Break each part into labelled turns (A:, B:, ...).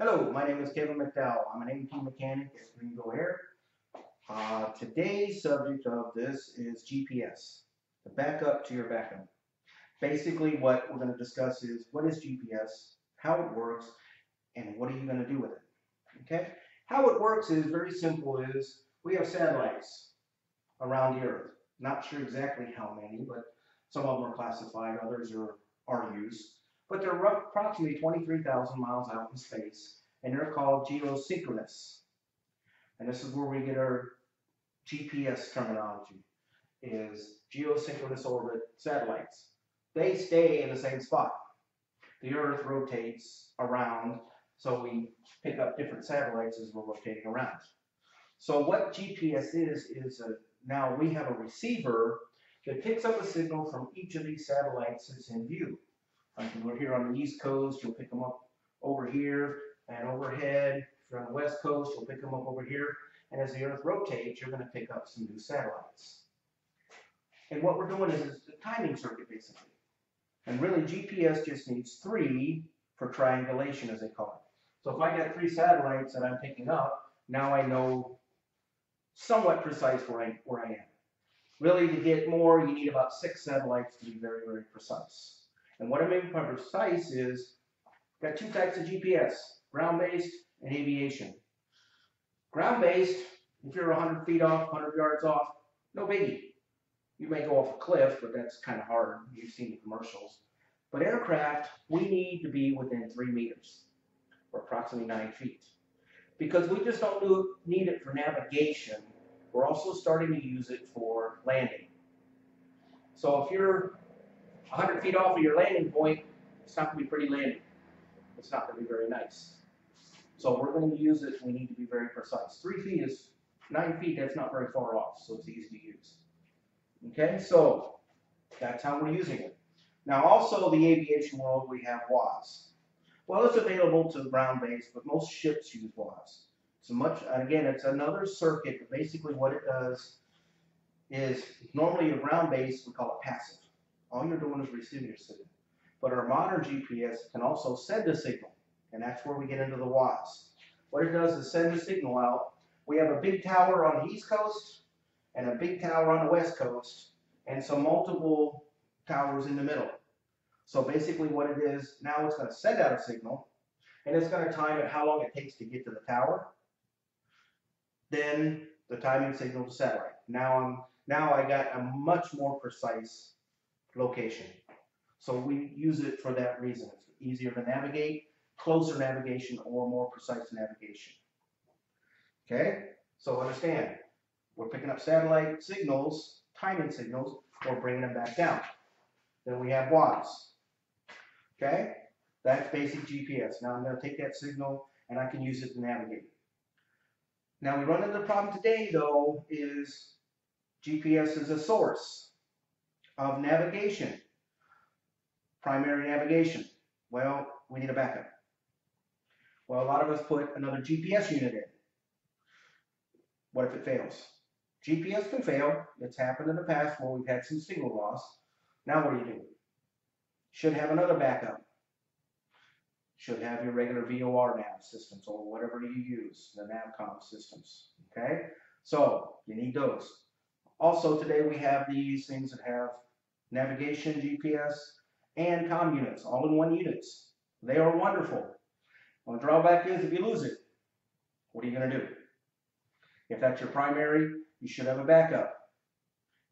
A: Hello, my name is Kevin McDowell. I'm an AP mechanic at Greenville Air. Today's subject of this is GPS, the backup to your backup. Basically, what we're going to discuss is what is GPS, how it works, and what are you going to do with it. Okay? How it works is very simple. Is we have satellites around the Earth. Not sure exactly how many, but some of them are classified, others are used. But they're approximately 23,000 miles out in space, and they're called geosynchronous. And this is where we get our GPS terminology, is geosynchronous orbit satellites. They stay in the same spot. The Earth rotates around, so we pick up different satellites as we're rotating around. So what GPS is now we have a receiver that picks up a signal from each of these satellites that's in view. Like we're here on the East Coast, you'll pick them up over here and overhead. If you're on the West Coast, you'll pick them up over here. And as the Earth rotates, you're going to pick up some new satellites. And what we're doing is the timing circuit, basically. And really, GPS just needs 3 for triangulation, as they call it. So if I got 3 satellites that I'm picking up, now I know somewhat precise where I am. Really, to get more, you need about 6 satellites to be very, very precise. And what I mean by precise is, got 2 types of GPS, ground-based and aviation. Ground-based, if you're 100 feet off, 100 yards off, no biggie. You may go off a cliff, but that's kind of hard. You've seen the commercials. But aircraft, we need to be within 3 meters, or approximately 9 feet. Because we just don't need it for navigation, we're also starting to use it for landing. So if you're 100 feet off of your landing point, it's not going to be pretty landing. It's not going to be very nice. So we're going to use it, we need to be very precise. 3 feet is 9 feet, that's not very far off, so it's easy to use. Okay, so that's how we're using it. Now also the aviation world, we have WAAS. Well, it's available to ground-based, but most ships use WAAS. Again, it's another circuit, but basically what it does is, normally a ground-based, we call it passive. All you're doing is receiving your signal. But our modern GPS can also send a signal, and that's where we get into the WAAS. What it does is send a signal out. We have a big tower on the East Coast and a big tower on the West Coast, and some multiple towers in the middle. So basically what it is, now it's going to send out a signal, and it's going to time it how long it takes to get to the tower, then the timing signal to satellite. Now I got a much more precise location. So we use it for that reason. It's easier to navigate, closer navigation, or more precise navigation. Okay, so understand, we're picking up satellite signals, timing signals, or bringing them back down. Then we have WAAS. Okay, that's basic GPS. Now I'm going to take that signal and I can use it to navigate. Now we run into the problem today, though, is GPS is a source of navigation, primary navigation. Well, we need a backup. Well, a lot of us put another GPS unit in. What if it fails? GPS can fail. It's happened in the past where we've had some signal loss. Now what do? Should have another backup. Should have your regular VOR nav systems or whatever you use, the NavCom systems. Okay? So you need those. Also today we have these things that have navigation, GPS, and comm units, all in one units. They are wonderful. Well, the drawback is if you lose it, what are you going to do? If that's your primary, you should have a backup.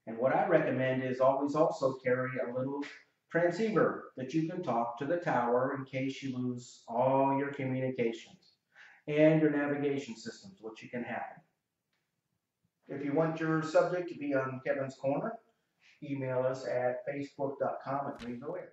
A: And what I recommend is always also carry a little transceiver that you can talk to the tower in case you lose all your communications and your navigation systems, which you can happen. If you want your subject to be on Kevin's Corner, email us at facebook.com@Greenville Air.